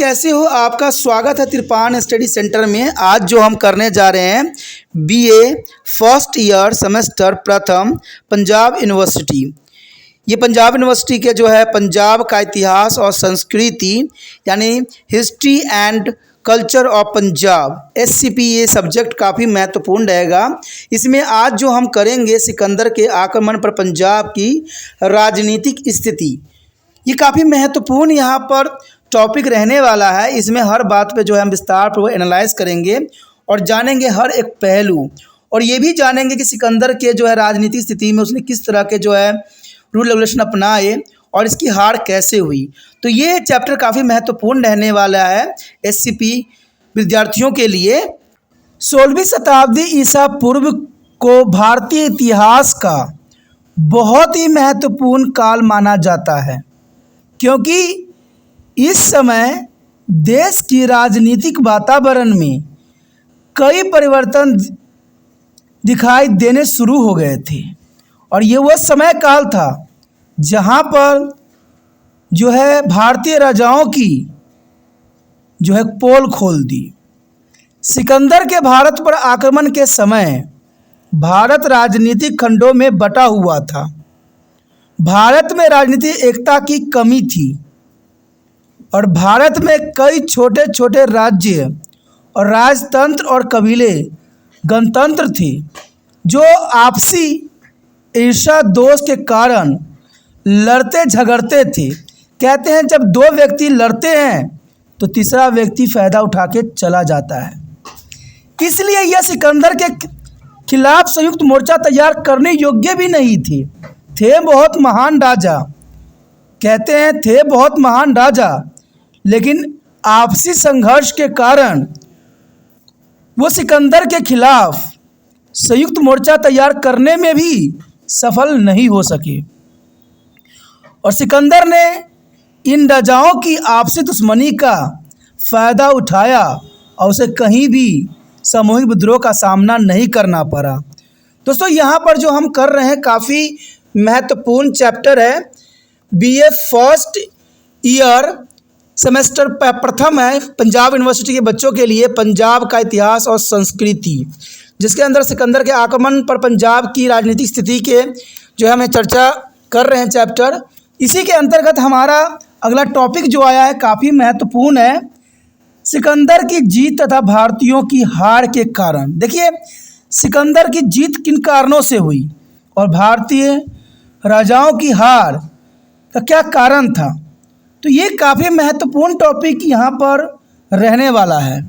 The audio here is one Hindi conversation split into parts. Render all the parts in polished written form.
कैसे हो? आपका स्वागत है त्रिपान स्टडी सेंटर में। आज जो हम करने जा रहे हैं बीए फर्स्ट ईयर सेमेस्टर प्रथम पंजाब यूनिवर्सिटी। ये पंजाब यूनिवर्सिटी के जो है पंजाब का इतिहास और संस्कृति यानी history and culture of Punjab SCP ये सब्जेक्ट काफ़ी महत्वपूर्ण रहेगा। इसमें आज जो हम करेंगे सिकंदर के आक्रमण पर पंजाब की राजनीतिक स्थिति, ये काफ़ी महत्वपूर्ण यहाँ पर टॉपिक रहने वाला है। इसमें हर बात पे जो है हम विस्तार पूर्वक एनालाइज करेंगे और जानेंगे हर एक पहलू, और ये भी जानेंगे कि सिकंदर के जो है राजनीतिक स्थिति में उसने किस तरह के जो है रूल रेगुलेशन अपनाए और इसकी हार कैसे हुई। तो ये चैप्टर काफ़ी महत्वपूर्ण रहने वाला है SCP विद्यार्थियों के लिए। 16वीं शताब्दी ईसा पूर्व को भारतीय इतिहास का बहुत ही महत्वपूर्ण काल माना जाता है, क्योंकि इस समय देश की राजनीतिक वातावरण में कई परिवर्तन दिखाई देने शुरू हो गए थे। और ये वह समय काल था जहाँ पर जो है भारतीय राजाओं की जो है पोल खोल दी। सिकंदर के भारत पर आक्रमण के समय भारत राजनीतिक खंडों में बटा हुआ था। भारत में राजनीतिक एकता की कमी थी और भारत में कई छोटे छोटे राज्य और राजतंत्र और कबीले गणतंत्र थे जो आपसी ईर्ष्या दोष के कारण लड़ते झगड़ते थे। कहते हैं जब दो व्यक्ति लड़ते हैं तो तीसरा व्यक्ति फ़ायदा उठा के चला जाता है। इसलिए यह सिकंदर के खिलाफ संयुक्त मोर्चा तैयार करने योग्य भी नहीं थे बहुत महान राजा, कहते हैं थे बहुत महान राजा, लेकिन आपसी संघर्ष के कारण वो सिकंदर के खिलाफ संयुक्त मोर्चा तैयार करने में भी सफल नहीं हो सके। और सिकंदर ने इन राजाओं की आपसी दुश्मनी का फ़ायदा उठाया और उसे कहीं भी सामूहिक विद्रोह का सामना नहीं करना पड़ा। दोस्तों, यहाँ पर जो हम कर रहे हैं काफ़ी महत्वपूर्ण चैप्टर है। BA फर्स्ट ईयर सेमेस्टर प्रथम है पंजाब यूनिवर्सिटी के बच्चों के लिए पंजाब का इतिहास और संस्कृति, जिसके अंदर सिकंदर के आक्रमण पर पंजाब की राजनीतिक स्थिति के जो है हमें चर्चा कर रहे हैं चैप्टर। इसी के अंतर्गत हमारा अगला टॉपिक जो आया है काफ़ी महत्वपूर्ण है, सिकंदर की जीत तथा भारतीयों की हार के कारण। देखिए, सिकंदर की जीत किन कारणों से हुई और भारतीय राजाओं की हार का क्या कारण था, तो ये काफ़ी महत्वपूर्ण टॉपिक यहाँ पर रहने वाला है।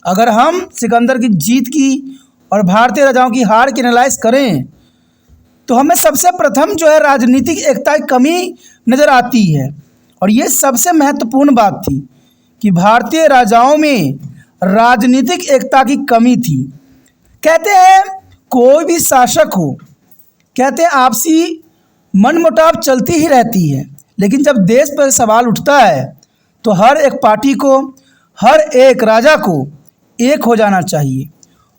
अगर हम सिकंदर की जीत की और भारतीय राजाओं की हार की एनालाइज करें तो हमें सबसे प्रथम जो है राजनीतिक एकता की कमी नज़र आती है। और ये सबसे महत्वपूर्ण बात थी कि भारतीय राजाओं में राजनीतिक एकता की कमी थी। कहते हैं कोई भी शासक हो, कहते हैं आपसी मनमुटाव चलती ही रहती है, लेकिन जब देश पर सवाल उठता है तो हर एक पार्टी को, हर एक राजा को एक हो जाना चाहिए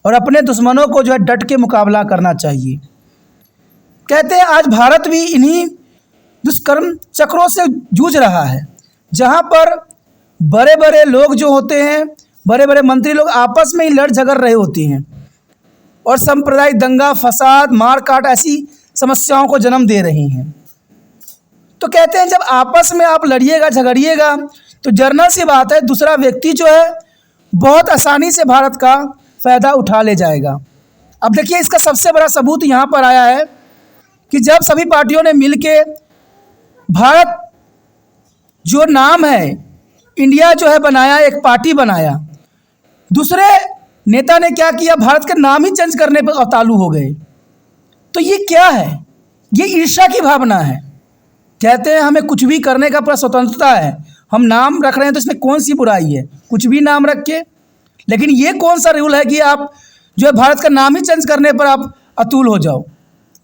और अपने दुश्मनों को जो है डट के मुकाबला करना चाहिए। कहते हैं आज भारत भी इन्हीं दुष्कर्म चक्रों से जूझ रहा है, जहां पर बड़े बड़े लोग जो होते हैं, बड़े बड़े मंत्री लोग आपस में ही लड़ झगड़ रहे होते हैं और सांप्रदायिक दंगा फसाद मारकाट ऐसी समस्याओं को जन्म दे रही हैं। तो कहते हैं जब आपस में आप लड़िएगा झगड़िएगा तो जनरल सी बात है दूसरा व्यक्ति जो है बहुत आसानी से भारत का फ़ायदा उठा ले जाएगा। अब देखिए, इसका सबसे बड़ा सबूत यहाँ पर आया है कि जब सभी पार्टियों ने मिलके भारत जो नाम है इंडिया जो है बनाया, एक पार्टी बनाया, दूसरे नेता ने क्या किया, भारत का नाम ही चेंज करने पर अतालू हो गए। तो ये क्या है? ये ईर्ष्या की भावना है। कहते हैं हमें कुछ भी करने का पूरा स्वतंत्रता है, हम नाम रख रहे हैं तो इसमें कौन सी बुराई है, कुछ भी नाम रख के। लेकिन ये कौन सा रूल है कि आप जो है भारत का नाम ही चेंज करने पर आप अतुल हो जाओ?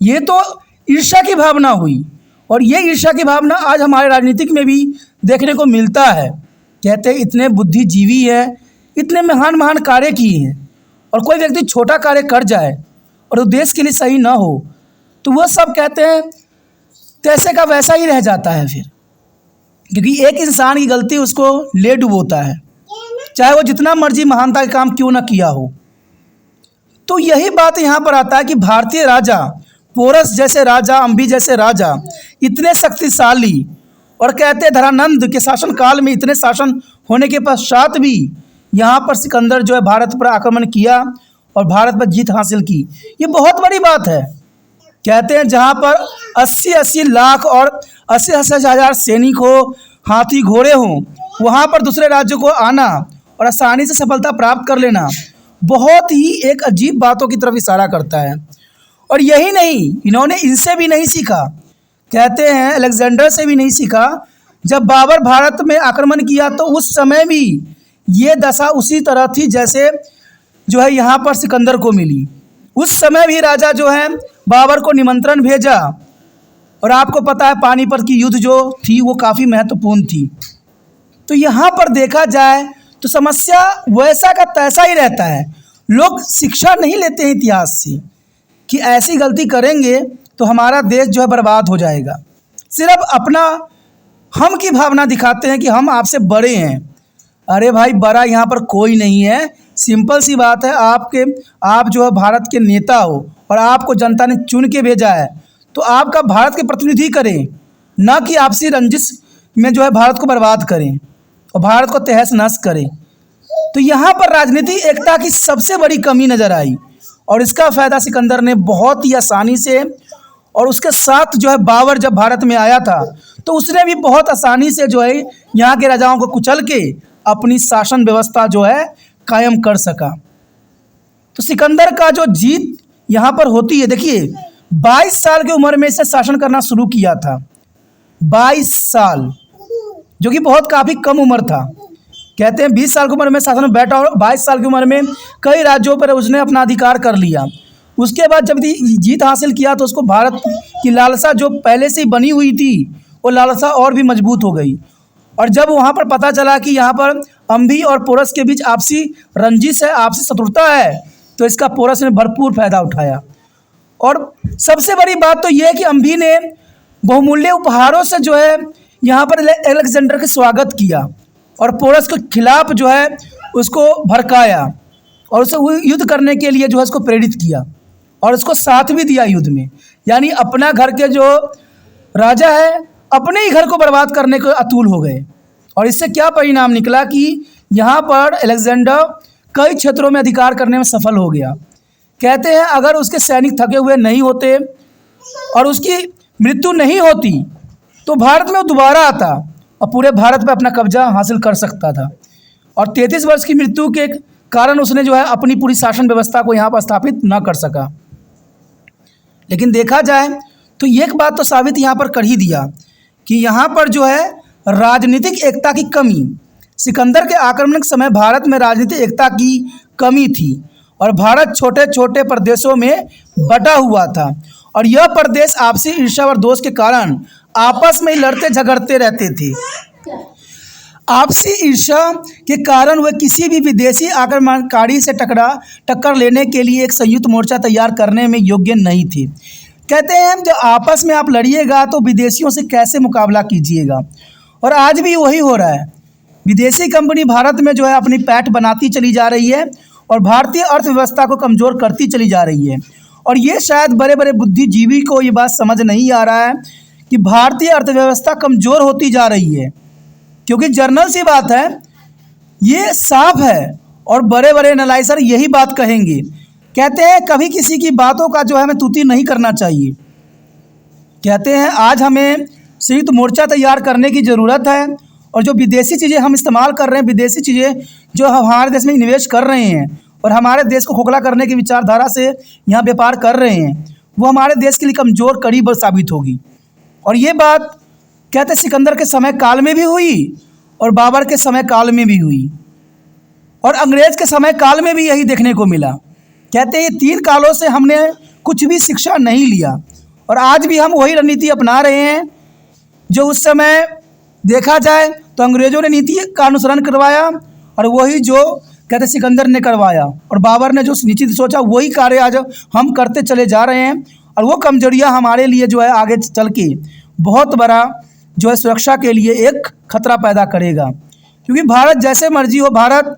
ये तो ईर्ष्या की भावना हुई, और ये ईर्ष्या की भावना आज हमारे राजनीतिक में भी देखने को मिलता है। कहते हैं इतने बुद्धिजीवी हैं, इतने महान महान कार्य किए हैं, और कोई व्यक्ति छोटा कार्य कर जाए और वो देश के लिए सही ना हो तो वह सब कहते हैं कैसे का वैसा ही रह जाता है। फिर क्योंकि एक इंसान की गलती उसको ले डुबोता है, चाहे वो जितना मर्जी महानता का काम क्यों ना किया हो। तो यही बात यहाँ पर आता है कि भारतीय राजा, पोरस जैसे राजा, अम्बी जैसे राजा इतने शक्तिशाली, और कहते हैं धरानंद के शासनकाल में इतने शासन होने के पश्चात भी यहाँ पर सिकंदर जो है भारत पर आक्रमण किया और भारत पर जीत हासिल की। ये बहुत बड़ी बात है। कहते हैं जहाँ पर 80-80 लाख और 80-80 हज़ार सैनिक हो, हाथी घोड़े हों, वहाँ पर दूसरे राज्यों को आना और आसानी से सफलता प्राप्त कर लेना बहुत ही एक अजीब बातों की तरफ इशारा करता है। और यही नहीं, इन्होंने इनसे भी नहीं सीखा, कहते हैं अलेक्जेंडर से भी नहीं सीखा। जब बाबर भारत में आक्रमण किया तो उस समय भी ये दशा उसी तरह थी जैसे जो है यहाँ पर सिकंदर को मिली। उस समय भी राजा जो है बाबर को निमंत्रण भेजा, और आपको पता है पानीपत की युद्ध जो थी वो काफ़ी महत्वपूर्ण थी। तो यहाँ पर देखा जाए तो समस्या वैसा का तैसा ही रहता है। लोग शिक्षा नहीं लेते हैं इतिहास से कि ऐसी गलती करेंगे तो हमारा देश जो है बर्बाद हो जाएगा। सिर्फ अपना हम की भावना दिखाते हैं कि हम आपसे बड़े हैं। अरे भाई, बड़ा यहाँ पर कोई नहीं है। सिंपल सी बात है, आप जो है भारत के नेता हो और आपको जनता ने चुन के भेजा है, तो आपका भारत के प्रतिनिधि करें, ना कि आपसी रंजिश में जो है भारत को बर्बाद करें और भारत को तहस नहस करें। तो यहाँ पर राजनीतिक एकता की सबसे बड़ी कमी नज़र आई, और इसका फ़ायदा सिकंदर ने बहुत ही आसानी से, और उसके साथ जो है बाबर जब भारत में आया था तो उसने भी बहुत आसानी से जो है यहाँ के राजाओं को कुचल के अपनी शासन व्यवस्था जो है कायम कर सका। तो सिकंदर का जो जीत यहाँ पर होती है, देखिए 22 साल की उम्र में इसने शासन करना शुरू किया था। 22 साल, जो कि बहुत काफ़ी कम उम्र था। कहते हैं 20 साल की उम्र में शासन में बैठा और 22 साल की उम्र में कई राज्यों पर उसने अपना अधिकार कर लिया। उसके बाद जब जीत हासिल किया तो उसको भारत की लालसा जो पहले से ही बनी हुई थी, वो लालसा और भी मजबूत हो गई। और जब वहाँ पर पता चला कि यहाँ पर अम्बी और पोरस के बीच आपसी रंजिश है, आपसी शत्रुता है, तो इसका पोरस ने भरपूर फायदा उठाया। और सबसे बड़ी बात तो ये है कि अम्बी ने बहुमूल्य उपहारों से जो है यहाँ पर अलेक्जेंडर का स्वागत किया और पोरस के खिलाफ जो है उसको भड़काया और उसे युद्ध करने के लिए जो है उसको प्रेरित किया और उसको साथ भी दिया युद्ध में। यानी अपना घर के जो राजा है अपने ही घर को बर्बाद करने को अतुल हो गए। और इससे क्या परिणाम निकला कि यहाँ पर अलेक्जेंडर कई क्षेत्रों में अधिकार करने में सफल हो गया। कहते हैं अगर उसके सैनिक थके हुए नहीं होते और उसकी मृत्यु नहीं होती तो भारत में वो दोबारा आता और पूरे भारत पे अपना कब्जा हासिल कर सकता था। और 33 वर्ष की मृत्यु के कारण उसने जो है अपनी पूरी शासन व्यवस्था को यहाँ पर स्थापित न कर सका। लेकिन देखा जाए तो एक बात तो साबित यहाँ पर कर ही दिया कि यहाँ पर जो है राजनीतिक एकता की कमी, सिकंदर के आक्रमण के समय भारत में राजनीतिक एकता की कमी थी और भारत छोटे छोटे प्रदेशों में बटा हुआ था और यह प्रदेश आपसी ईर्ष्या और दोष के कारण आपस में ही लड़ते झगड़ते रहते थे। आपसी ईर्ष्या के कारण वे किसी भी विदेशी आक्रमणकारी से टक्कर लेने के लिए एक संयुक्त मोर्चा तैयार करने में योग्य नहीं थे। कहते हैं जब आपस में आप लड़िएगा तो विदेशियों से कैसे मुकाबला कीजिएगा। और आज भी वही हो रहा है। विदेशी कंपनी भारत में जो है अपनी पैठ बनाती चली जा रही है और भारतीय अर्थव्यवस्था को कमज़ोर करती चली जा रही है। और ये शायद बड़े बड़े बुद्धिजीवी को ये बात समझ नहीं आ रहा है कि भारतीय अर्थव्यवस्था कमज़ोर होती जा रही है, क्योंकि जर्नल सी बात है, ये साफ है और बड़े बड़े एनालाइजर यही बात कहेंगे। कहते हैं कभी किसी की बातों का जो है हमें तूती नहीं करना चाहिए। कहते हैं आज हमें संयुक्त मोर्चा तैयार करने की ज़रूरत है और जो विदेशी चीज़ें हम इस्तेमाल कर रहे हैं, विदेशी चीज़ें जो हमारे देश में निवेश कर रहे हैं और हमारे देश को खोखला करने की विचारधारा से यहाँ व्यापार कर रहे हैं, वो हमारे देश के लिए कमज़ोर कड़ी साबित होगी। और ये बात कहते सिकंदर के समय काल में भी हुई और बाबर के समय काल में भी हुई और अंग्रेज़ के समय काल में भी यही देखने को मिला। कहते हैं ये 3 कालों से हमने कुछ भी शिक्षा नहीं लिया और आज भी हम वही रणनीति अपना रहे हैं जो उस समय देखा जाए तो अंग्रेज़ों ने नीति का अनुसरण करवाया और वही जो कहते सिकंदर ने करवाया और बाबर ने जो नीति सोचा वही कार्य आज हम करते चले जा रहे हैं। और वो कमजोरियाँ हमारे लिए जो है आगे चल के बहुत बड़ा जो है सुरक्षा के लिए एक खतरा पैदा करेगा। क्योंकि भारत जैसे मर्जी हो, भारत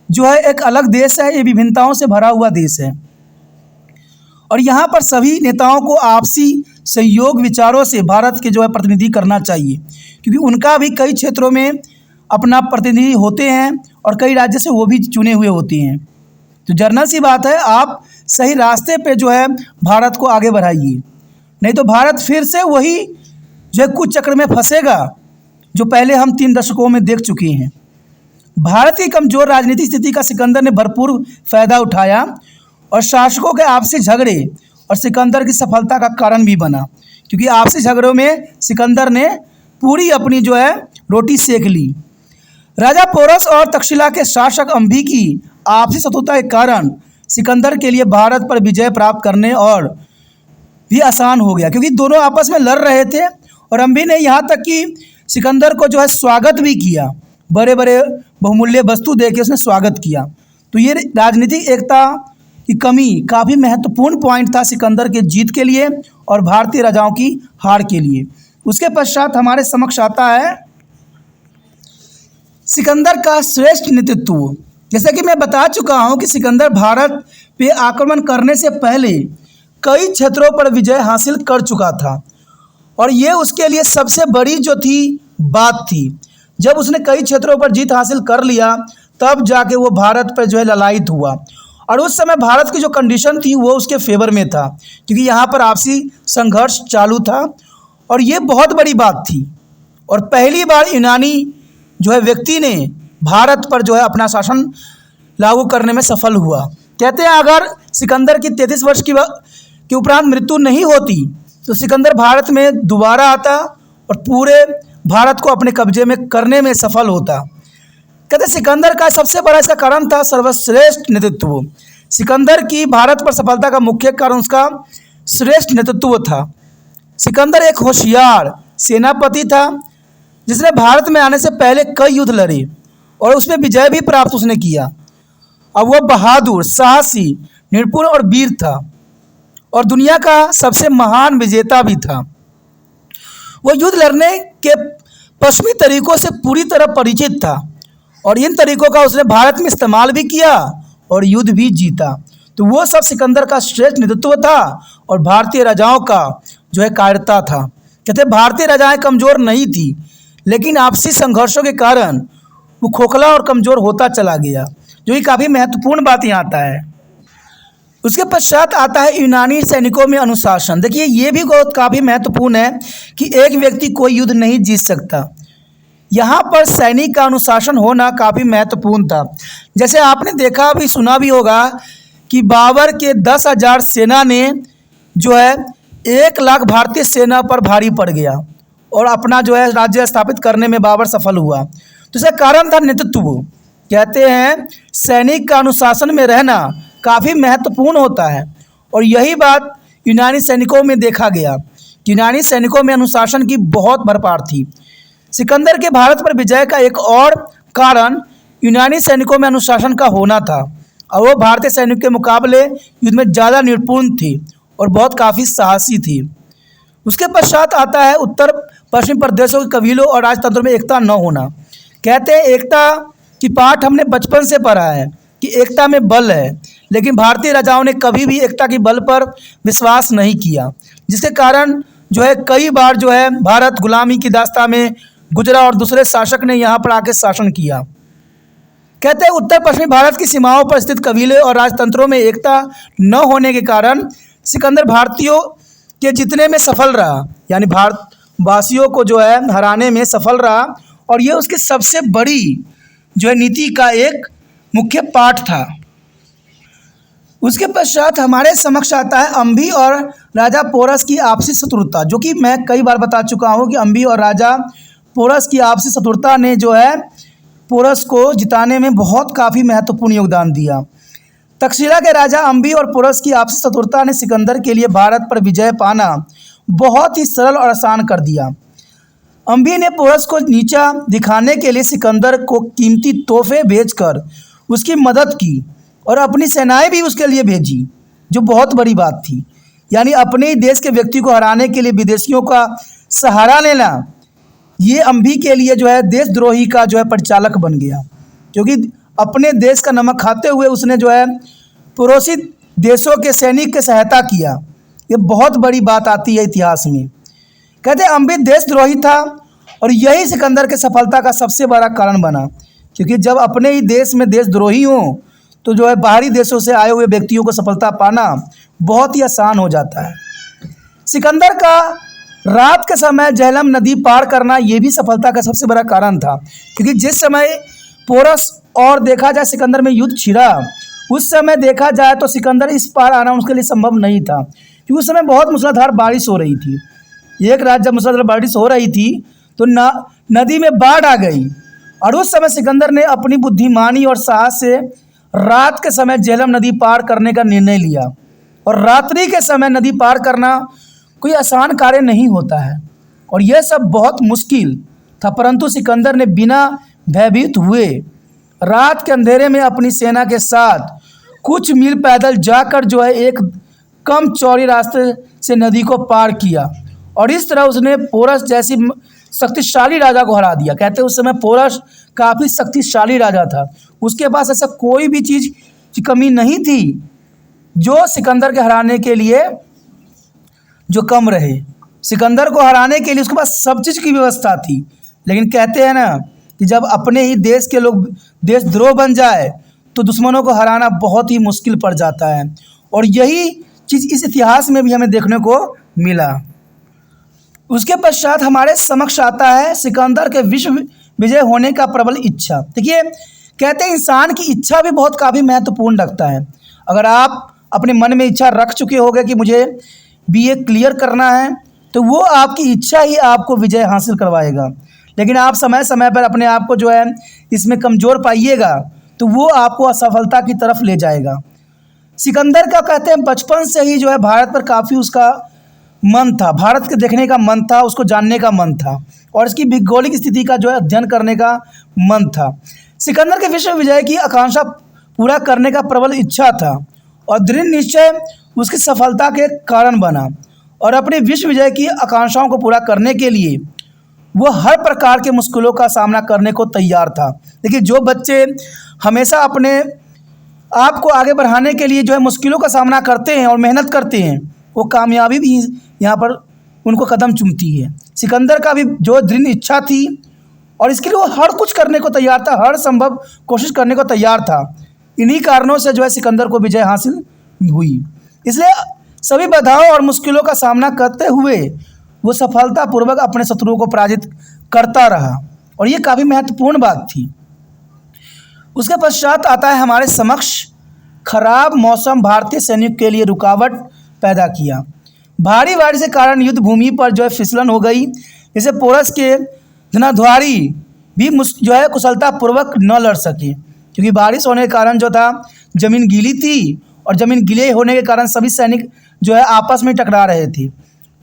जो है एक अलग देश है, ये विभिन्नताओं से भरा हुआ देश है और यहाँ पर सभी नेताओं को आपसी सहयोग विचारों से भारत के जो है प्रतिनिधि करना चाहिए, क्योंकि उनका भी कई क्षेत्रों में अपना प्रतिनिधि होते हैं और कई राज्य से वो भी चुने हुए होते हैं। तो जर्नल सी बात है, आप सही रास्ते पे जो है भारत को आगे बढ़ाइए, नहीं तो भारत फिर से वही जो है कुछ चक्र में फंसेगा जो पहले हम 3 दशकों में देख चुके हैं। भारत की कमज़ोर राजनीतिक स्थिति का सिकंदर ने भरपूर फ़ायदा उठाया और शासकों के आपसी झगड़े और सिकंदर की सफलता का कारण भी बना, क्योंकि आपसी झगड़ों में सिकंदर ने पूरी अपनी जो है रोटी सेक ली। राजा पोरस और तक्षशिला के शासक अंभी की आपसी शत्रुता के कारण सिकंदर के लिए भारत पर विजय प्राप्त करने और भी आसान हो गया, क्योंकि दोनों आपस में लड़ रहे थे और अंभी ने यहाँ तक कि सिकंदर को जो है स्वागत भी किया, बड़े बड़े बहुमूल्य वस्तु दे के उसने स्वागत किया। तो ये राजनीतिक एकता की कमी काफ़ी महत्वपूर्ण पॉइंट था सिकंदर के जीत के लिए और भारतीय राजाओं की हार के लिए। उसके पश्चात हमारे समक्ष आता है सिकंदर का श्रेष्ठ नेतृत्व। जैसा कि मैं बता चुका हूं कि सिकंदर भारत पे आक्रमण करने से पहले कई क्षेत्रों पर विजय हासिल कर चुका था और ये उसके लिए सबसे बड़ी जो थी बात थी। जब उसने कई क्षेत्रों पर जीत हासिल कर लिया तब जाके वो भारत पर जो है ललायित हुआ और उस समय भारत की जो कंडीशन थी वो उसके फेवर में था, क्योंकि यहाँ पर आपसी संघर्ष चालू था और ये बहुत बड़ी बात थी। और पहली बार यूनानी जो है व्यक्ति ने भारत पर जो है अपना शासन लागू करने में सफल हुआ। कहते हैं अगर सिकंदर की 33 वर्ष के उपरांत मृत्यु नहीं होती तो सिकंदर भारत में दोबारा आता और पूरे भारत को अपने कब्जे में करने में सफल होता। कहते सिकंदर का सबसे बड़ा इसका कारण था सर्वश्रेष्ठ नेतृत्व। सिकंदर की भारत पर सफलता का मुख्य कारण उसका श्रेष्ठ नेतृत्व था। सिकंदर एक होशियार सेनापति था जिसने भारत में आने से पहले कई युद्ध लड़े और उसमें विजय भी प्राप्त उसने किया। अब वह बहादुर, साहसी, निपुण और वीर था और दुनिया का सबसे महान विजेता भी था। वह युद्ध लड़ने के पश्चिमी तरीकों से पूरी तरह परिचित था और इन तरीकों का उसने भारत में इस्तेमाल भी किया और युद्ध भी जीता। तो वो सब सिकंदर का श्रेष्ठ नेतृत्व था और भारतीय राजाओं का जो है कायरता था। कहते भारतीय राजाएं कमज़ोर नहीं थी, लेकिन आपसी संघर्षों के कारण वो खोखला और कमज़ोर होता चला गया, जो कि काफ़ी महत्वपूर्ण बात यहाँ आता है। उसके पश्चात आता है यूनानी सैनिकों में अनुशासन। देखिए ये भी बहुत काफ़ी महत्वपूर्ण है कि एक व्यक्ति कोई युद्ध नहीं जीत सकता। यहाँ पर सैनिक का अनुशासन होना काफ़ी महत्वपूर्ण था। जैसे आपने देखा भी सुना भी होगा कि बाबर के 10,000 सेना ने जो है 1 लाख भारतीय सेना पर भारी पड़ गया और अपना जो है राज्य स्थापित करने में बाबर सफल हुआ। तो इसका कारण था नेतृत्व। कहते हैं सैनिक का अनुशासन में रहना काफ़ी महत्वपूर्ण होता है और यही बात यूनानी सैनिकों में देखा गया। यूनानी सैनिकों में अनुशासन की बहुत भरमार थी। सिकंदर के भारत पर विजय का एक और कारण यूनानी सैनिकों में अनुशासन का होना था और वो भारतीय सैनिकों के मुकाबले युद्ध में ज़्यादा निपुण थे और बहुत काफ़ी साहसी थे। उसके पश्चात आता है उत्तर पश्चिम प्रदेशों के कबीलों और राजतंत्रों में एकता न होना। कहते हैं एकता की पाठ हमने बचपन से पढ़ा है कि एकता में बल है, लेकिन भारतीय राजाओं ने कभी भी एकता के बल पर विश्वास नहीं किया, जिसके कारण जो है कई बार जो है भारत गुलामी की दास्ता में गुजरा और दूसरे शासक ने यहाँ पर आके शासन किया। कहते हैं उत्तर पश्चिमी भारत की सीमाओं पर स्थित कबीले और राजतंत्रों में एकता न होने के कारण सिकंदर भारतीयों के जीतने में सफल रहा, यानी भारतवासियों को जो है हराने में सफल रहा और ये उसकी सबसे बड़ी जो है नीति का एक मुख्य पाठ था। उसके पश्चात हमारे समक्ष आता है अंभी और राजा पोरस की आपसी शत्रुता, जो कि मैं कई बार बता चुका हूँ कि अंभी और राजा पोरस की आपसी शत्रुता ने जो है पोरस को जिताने में बहुत काफ़ी महत्वपूर्ण योगदान दिया। तक्षशिला के राजा अंभी और पोरस की आपसी शत्रुता ने सिकंदर के लिए भारत पर विजय पाना बहुत ही सरल और आसान कर दिया। अंभी ने पोरस को नीचा दिखाने के लिए सिकंदर को कीमती तोहफे भेजकर उसकी मदद की और अपनी सेनाएं भी उसके लिए भेजी, जो बहुत बड़ी बात थी। यानी अपने ही देश के व्यक्ति को हराने के लिए विदेशियों का सहारा लेना ये अम्भी के लिए जो है देशद्रोही का जो है परिचालक बन गया, क्योंकि अपने देश का नमक खाते हुए उसने जो है पड़ोसी देशों के सैनिक की सहायता किया। ये बहुत बड़ी बात आती है इतिहास में। कहते हैं अम्भी देशद्रोही था और यही सिकंदर के सफलता का सबसे बड़ा कारण बना, क्योंकि जब अपने ही देश में देशद्रोही हो तो जो है बाहरी देशों से आए हुए व्यक्तियों को सफलता पाना बहुत ही आसान हो जाता है। सिकंदर का रात के समय झेलम नदी पार करना ये भी सफलता का सबसे बड़ा कारण था, क्योंकि जिस समय पोरस और देखा जाए सिकंदर में युद्ध छिड़ा, उस समय देखा जाए तो सिकंदर इस पार आना उसके लिए संभव नहीं था, क्योंकि उस समय बहुत मूसलाधार बारिश हो रही थी। एक रात जब मूसलाधार बारिश हो रही थी तो नदी में बाढ़ आ गई, और उस समय सिकंदर ने अपनी बुद्धिमानी और साहस से रात के समय झेलम नदी पार करने का निर्णय लिया। और रात्रि के समय नदी पार करना कोई आसान कार्य नहीं होता है, और यह सब बहुत मुश्किल था, परंतु सिकंदर ने बिना भयभीत हुए रात के अंधेरे में अपनी सेना के साथ कुछ मील पैदल जाकर जो है एक कम चौड़ी रास्ते से नदी को पार किया, और इस तरह उसने पोरस जैसी शक्तिशाली राजा को हरा दिया। कहते हैं उस समय पोरस काफ़ी शक्तिशाली राजा था, उसके पास ऐसा कोई भी चीज़ की कमी नहीं थी जो सिकंदर के हराने के लिए जो कम रहे। सिकंदर को हराने के लिए उसके पास सब चीज़ की व्यवस्था थी, लेकिन कहते हैं ना कि जब अपने ही देश के लोग देशद्रोह बन जाए तो दुश्मनों को हराना बहुत ही मुश्किल पड़ जाता है, और यही चीज़ इस इतिहास में भी हमें देखने को मिला। उसके पश्चात हमारे समक्ष आता है सिकंदर के विश्व विजय होने का प्रबल इच्छा। देखिए, कहते हैं इंसान की इच्छा भी बहुत काफ़ी महत्वपूर्ण रखता है। अगर आप अपने मन में इच्छा रख चुके होंगे कि मुझे बीए क्लियर करना है, तो वो आपकी इच्छा ही आपको विजय हासिल करवाएगा। लेकिन आप समय समय पर अपने आप को जो है इसमें कमज़ोर पाइएगा तो वो आपको असफलता की तरफ ले जाएगा। सिकंदर का कहते हैं बचपन से ही जो है भारत पर काफ़ी उसका मन था, भारत के देखने का मन था, उसको जानने का मन था, और इसकी भौगोलिक स्थिति का जो है अध्ययन करने का मन था। सिकंदर के विश्व विजय की आकांक्षा पूरा करने का प्रबल इच्छा था, और दृढ़ निश्चय उसकी सफलता के कारण बना। और अपने विश्व विजय की आकांक्षाओं को पूरा करने के लिए वो हर प्रकार के मुश्किलों का सामना करने को तैयार था। देखिए, जो बच्चे हमेशा अपने आप को आगे बढ़ाने के लिए जो है मुश्किलों का सामना करते हैं और मेहनत करते हैं, वो कामयाबी भी यहाँ पर उनको कदम चूमती है। सिकंदर का भी जो दृढ़ इच्छा थी और इसके लिए वो हर कुछ करने को तैयार था, हर संभव कोशिश करने को तैयार था। इन्हीं कारणों से जो है सिकंदर को विजय हासिल हुई। इसलिए सभी बाधाओं और मुश्किलों का सामना करते हुए वो सफलतापूर्वक अपने शत्रुओं को पराजित करता रहा, और ये काफ़ी महत्वपूर्ण बात थी। उसके पश्चात आता है हमारे समक्ष खराब मौसम भारतीय सैनिक के लिए रुकावट पैदा किया। भारी बारिश के कारण युद्ध भूमि पर जो है फिसलन हो गई, जैसे पोरस के धनुर्धारी भी जो है कुशलतापूर्वक न लड़ सके, क्योंकि बारिश होने के कारण जो था ज़मीन गीली थी, और ज़मीन गीले होने के कारण सभी सैनिक जो है आपस में टकरा रहे थे,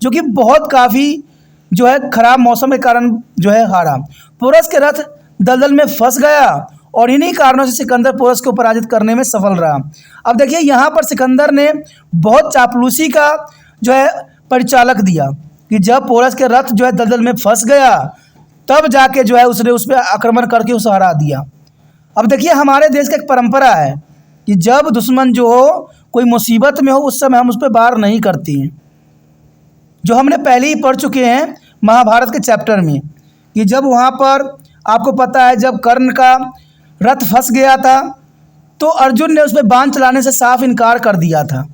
जो कि बहुत काफ़ी जो है ख़राब मौसम के कारण जो है हारा। पोरस के रथ दलदल में फंस गया, और इन्हीं कारणों से सिकंदर पोरस को पराजित करने में सफल रहा। अब देखिए, यहाँ पर सिकंदर ने बहुत चापलूसी का जो है परिचालक दिया कि जब पोरस के रथ जो है दलदल में फंस गया, तब जाके जो है उसने उस पर आक्रमण करके उसे हरा दिया। अब देखिए, हमारे देश का एक परंपरा है कि जब दुश्मन जो हो कोई मुसीबत में हो, उस समय हम उस पर वार नहीं करते हैं, जो हमने पहले ही पढ़ चुके हैं महाभारत के चैप्टर में, कि जब वहाँ पर आपको पता है जब कर्ण का रथ फंस गया था तो अर्जुन ने उस पर बाण चलाने से साफ इनकार कर दिया था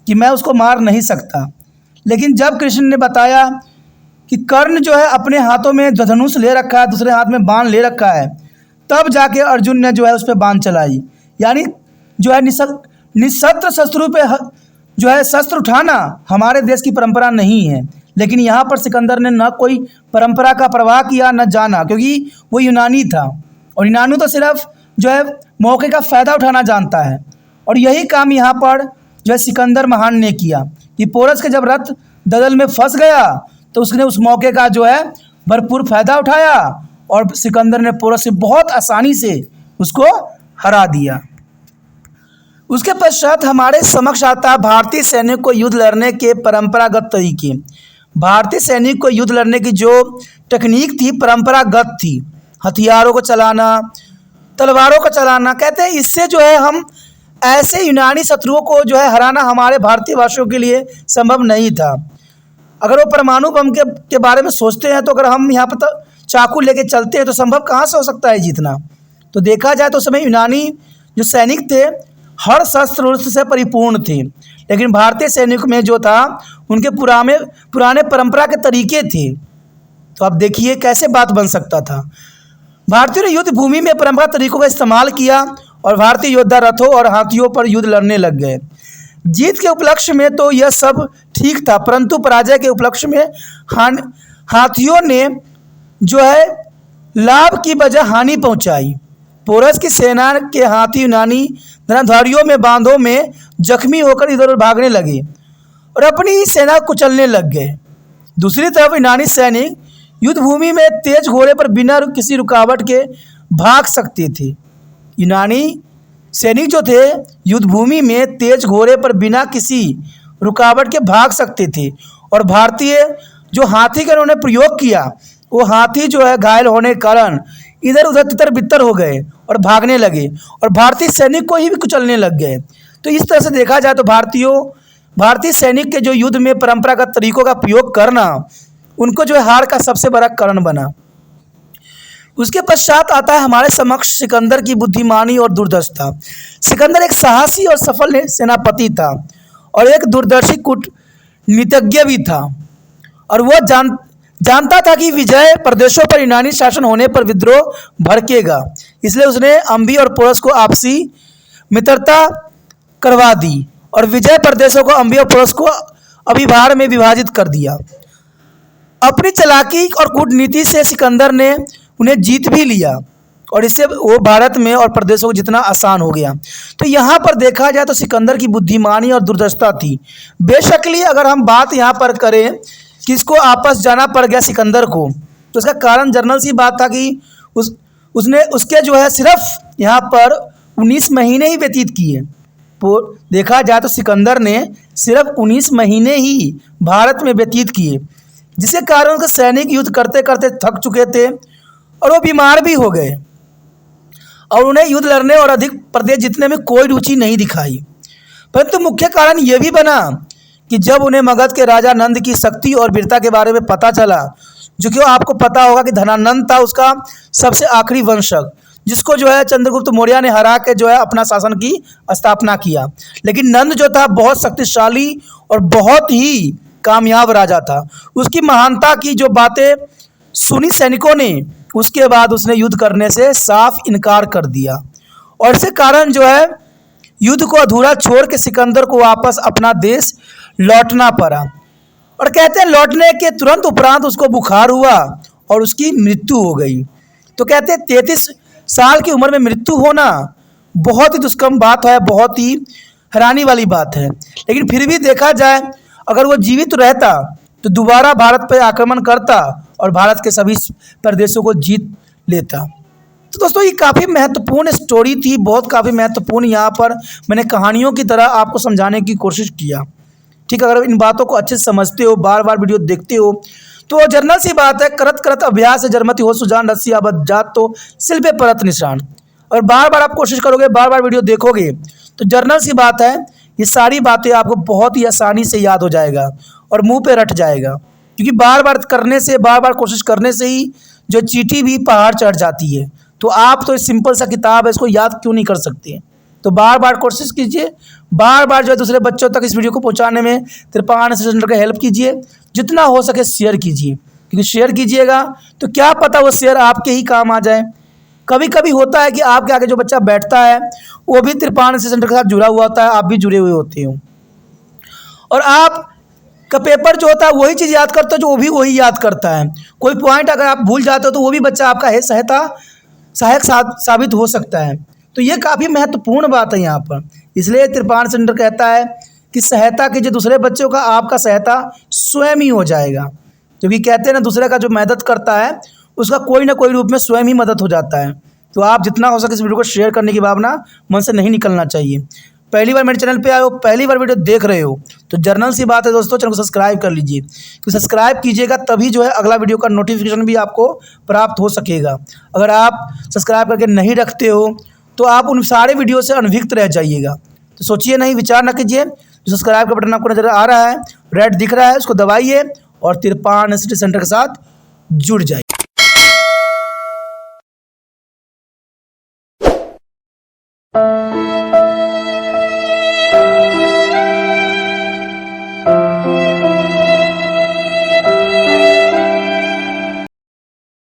कि मैं उसको मार नहीं सकता। लेकिन जब कृष्ण ने बताया कि कर्ण जो है अपने हाथों में धनुष ले रखा है, दूसरे हाथ में बाण ले रखा है, तब जाके अर्जुन ने जो है उस पर बाण चलाई। यानी जो है निशस्त्र शत्रु पे जो है शस्त्र उठाना हमारे देश की परंपरा नहीं है, लेकिन यहाँ पर सिकंदर ने न कोई परंपरा का प्रवाह किया न जाना, क्योंकि वो यूनानी था, और यूनानी तो सिर्फ जो है मौके का फ़ायदा उठाना जानता है। और यही काम यहाँ पर जो है सिकंदर महान ने किया कि पोरस के जब रथ दलदल में फंस गया तो उसने उस मौके का जो है भरपूर फ़ायदा उठाया, और सिकंदर ने पोरस से बहुत आसानी से उसको हरा दिया। उसके पश्चात हमारे समक्ष आता भारतीय सैनिक को युद्ध लड़ने के परंपरागत तरीके। भारतीय सैनिक को युद्ध लड़ने की जो टेक्निक थी परंपरागत थी, हथियारों को चलाना, तलवारों को चलाना। कहते हैं इससे जो है हम ऐसे यूनानी शत्रुओं को जो है हराना हमारे भारतीय वासियों के लिए संभव नहीं था। अगर वो परमाणु बम के बारे में सोचते हैं तो अगर हम यहाँ पर चाकू लेके चलते हैं तो संभव कहाँ से हो सकता है जीतना। तो देखा जाए तो उस समय यूनानी जो सैनिक थे हर शस्त्र से परिपूर्ण थे, लेकिन भारतीय सैनिक में जो था उनके पुराने परंपरा के तरीके थे। तो आप देखिए कैसे बात बन सकता था। भारतीयों ने युद्ध भूमि में परंपरा तरीकों का इस्तेमाल किया और भारतीय योद्धा रथों और हाथियों पर युद्ध लड़ने लग गए। जीत के उपलक्ष्य में तो यह सब ठीक था, परंतु पराजय के उपलक्ष्य में हाथियों ने जो है लाभ की बजाय हानि पहुंचाई। पोरस की सेना के हाथी यूनानी धनुधारियों में बांधों में जख्मी होकर इधर उधर भागने लगे और अपनी ही सेना को कुचलने लग गए। दूसरी तरफ यूनानी सैनिक युद्ध भूमि में तेज घोड़े पर बिना किसी रुकावट के भाग सकते थे। यूनानी सैनिक जो थे युद्ध भूमि में तेज घोड़े पर बिना किसी रुकावट के भाग सकते थे और भारतीय जो हाथी का उन्होंने प्रयोग किया वो हाथी जो है घायल होने के कारण इधर उधर तितर बितर हो गए और भागने लगे और भारतीय सैनिक को ही भी कुचलने लग गए। तो इस तरह से देखा जाए तो भारतीय सैनिक के जो युद्ध में परंपरागत तरीकों का प्रयोग करना उनको जो है हार का सबसे बड़ा कारण बना। उसके पश्चात आता है हमारे समक्ष सिकंदर की बुद्धिमानी और दूरदर्शिता। सिकंदर एक साहसी और सफल सेनापति था और एक दूरदर्शी कूटनीतिज्ञ भी था और वह जानता था कि विजय प्रदेशों पर यूनानी शासन होने पर विद्रोह भड़केगा, इसलिए उसने अम्बी और पोरस को आपसी मित्रता करवा दी और विजय प्रदेशों को अम्बी और पोरस को अभिभार में विभाजित कर दिया। अपनी चालाकी और कूटनीति से सिकंदर ने उन्हें जीत भी लिया और इससे वो भारत में और प्रदेशों को जितना आसान हो गया। तो यहाँ पर देखा जाए तो सिकंदर की बुद्धिमानी और दूरदर्शिता थी। बेशकली अगर हम बात यहाँ पर करें कि इसको आपस जाना पड़ गया सिकंदर को, तो इसका कारण जनरल सी बात था कि उसके जो है सिर्फ यहाँ पर 19 महीने ही व्यतीत किए। तो देखा जाए तो सिकंदर ने सिर्फ 19 महीने ही भारत में व्यतीत किए, जिसके कारण उनके सैनिक युद्ध करते करते थक चुके थे और वो बीमार भी हो गए और उन्हें युद्ध लड़ने और अधिक प्रदेश जीतने में कोई रुचि नहीं दिखाई। परंतु मुख्य कारण यह भी बना कि जब उन्हें मगध के राजा नंद की शक्ति और वीरता के बारे में पता चला, जो कि आपको पता होगा कि धनानंद था उसका सबसे आखिरी वंशज, जिसको जो है चंद्रगुप्त मौर्य ने हरा के जो है अपना शासन की स्थापना किया। लेकिन नंद जो था बहुत शक्तिशाली और बहुत ही कामयाब राजा था। उसकी महानता की जो बातें सुनी सैनिकों ने, उसके बाद उसने युद्ध करने से साफ इनकार कर दिया और इसी कारण जो है युद्ध को अधूरा छोड़ के सिकंदर को वापस अपना देश लौटना पड़ा। और कहते हैं लौटने के तुरंत उपरांत उसको बुखार हुआ और उसकी मृत्यु हो गई। तो कहते हैं 33 साल की उम्र में मृत्यु होना बहुत ही दुष्कर्म बात है, बहुत ही हैरानी वाली बात है। लेकिन फिर भी देखा जाए अगर वो जीवित रहता तो दोबारा भारत पर आक्रमण करता और भारत के सभी प्रदेशों को जीत लेता। तो दोस्तों ये काफ़ी महत्वपूर्ण स्टोरी थी, बहुत काफ़ी महत्वपूर्ण। यहाँ पर मैंने कहानियों की तरह आपको समझाने की कोशिश किया। ठीक, अगर इन बातों को अच्छे से समझते हो, बार बार वीडियो देखते हो, तो जनरल सी बात है, करत करत अभ्यास है जरमती हो सुजान रस्सी आबद जात तो सिल पे परत निशान। और बार बार आप कोशिश करोगे, बार बार वीडियो देखोगे, तो जनरल सी बात है ये सारी बातें आपको बहुत ही आसानी से याद हो जाएगा और मुंह पे रट जाएगा। क्योंकि बार बार करने से, बार बार कोशिश करने से ही जो चींटी भी पहाड़ चढ़ जाती है। तो आप तो सिंपल सा किताब है, इसको याद क्यों नहीं कर सकते? तो बार बार कोशिश कीजिए, बार बार जो है दूसरे बच्चों तक इस वीडियो को पहुंचाने में तिरपान सेंटर का हेल्प कीजिए। जितना हो सके शेयर कीजिए, क्योंकि शेयर कीजिएगा तो क्या पता वो शेयर आपके ही काम आ जाए। कभी कभी होता है कि आपके आगे जो बच्चा बैठता है वो भी तिरपान सेंटर के साथ जुड़ा हुआ होता है, आप भी जुड़े हुए होते हो, और आप का पेपर जो होता है वही चीज़ याद करता है जो वो भी वही याद करता है। कोई पॉइंट अगर आप भूल जाते हो तो वो भी बच्चा आपका है सहायक साबित हो सकता है। तो ये काफ़ी महत्वपूर्ण बात है यहाँ पर। इसलिए तिरपान सेंटर कहता है कि सहायता कीजिए दूसरे बच्चों का, आपका सहायता स्वयं ही हो जाएगा। क्योंकि कहते हैं ना, दूसरे का जो मदद करता है उसका कोई ना कोई रूप में स्वयं ही मदद हो जाता है। तो आप जितना हो सके इस वीडियो को शेयर करने की भावना मन से नहीं निकलना चाहिए। पहली बार मेरे चैनल पे आए हो, पहली बार वीडियो देख रहे हो, तो जर्नल सी बात है दोस्तों, चैनल को सब्सक्राइब कर लीजिए, क्योंकि सब्सक्राइब कीजिएगा तभी जो है अगला वीडियो का नोटिफिकेशन भी आपको प्राप्त हो सकेगा। अगर आप सब्सक्राइब करके नहीं रखते हो तो आप उन सारे वीडियो से अनभिज्ञ रह जाइएगा। तो सोचिए नहीं, विचार ना कीजिए, जो सब्सक्राइब का बटन आपको नजर आ रहा है, रेड दिख रहा है, उसको दबाइए और तिरपान स्टडी सेंटर के साथ जुड़ जाइए।